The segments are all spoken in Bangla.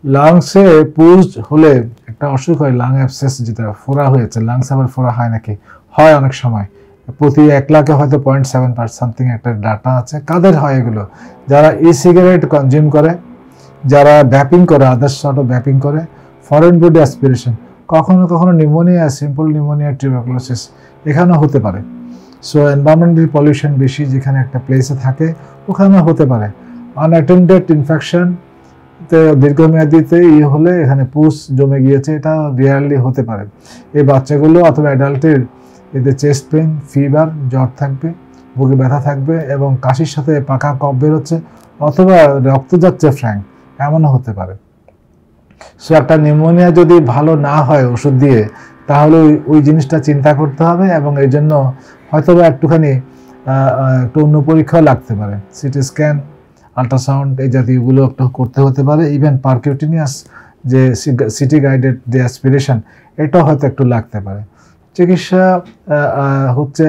লাংসে পুজ হলে একটা অসুখ হয়, লাং অ্যাবসেস, যেটা ফোড়া হয়েছে। লাংস আবার ফোড়া হয় নাকি? হয় অনেক সময়। প্রতি 1 লাখে হয়তো 0.7% সামথিং একটা ডাটা আছে। কাদের হয় এগুলো? যারা ই সিগারেট কনজিউম করে, যারা ভ্যাপিং করে, আদার্স সর্ট অফ ভ্যাপিং করে, ফরেন বডি অ্যাসপিরেশন, কখনো কখনো নিউমোনিয়া, সিম্পল নিউমোনিয়া, টিউবারকুলোসিস এখানেও হতে পারে। সো এনভায়রনমেন্টাল পলিউশন বেশি যেখানে একটা প্লেসে থাকে ওখানেও হতে পারে। আনঅ্যাটেন্ডেড ইনফেকশন দীর্ঘমেয়াদীতে হলে এখানে পুষ জমে গিয়েছে, এটা রিয়ারলি হতে পারে। এই বাচ্চাগুলো অথবা অ্যাডাল্টের এদের চেস্ট পেন, ফিভার, জ্বর থাকবে, বুকে ব্যথা থাকবে এবং কাশির সাথে পাকা কফ বেরোচ্ছে অথবা রক্ত যাচ্ছে ফ্র্যাঙ্ক, এমনও হতে পারে। সো একটা নিউমোনিয়া যদি ভালো না হয় ওষুধ দিয়ে, তাহলে ওই জিনিসটা চিন্তা করতে হবে এবং এই জন্য হয়তো বা একটুখানি একটু অন্য পরীক্ষাও লাগতে পারে। সিটি স্ক্যান, আল্ট্রাসাউন্ড এই জাতীয়গুলো একটু করতে হতে পারে। ইভেন পারকিউটিনিয়াস যে সিটি গাইডেড যে অ্যাসপিরেশন, এটাও হয়তো একটু লাগতে পারে। চিকিৎসা হচ্ছে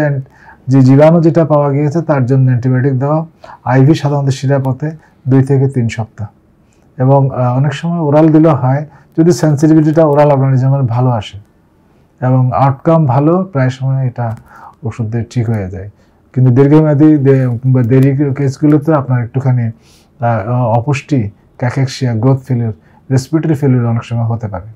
যে জীবাণু যেটা পাওয়া গিয়েছে তার জন্য অ্যান্টিবায়োটিক দেওয়া, আইভি সাধারণত শিরাপথে 2 থেকে 3 সপ্তাহ, এবং অনেক সময় ওরাল দিলেও হয় যদি সেন্সিটিভিটিটা ওরাল অর্গানিজমের ভালো আসে এবং আউটকাম ভালো, প্রায় সময় এটা ওষুধ দিয়ে ঠিক হয়ে যায়। কিন্তু দীর্ঘমেয়াদী কিংবা দেরি কেসগুলোতে আপনার একটুখানি অপুষ্টি, ক্যাকেক্সিয়া, গ্রোথ ফেলিউর, রেসপিরেটরি ফেলিউর অনেক সময় হতে পারে।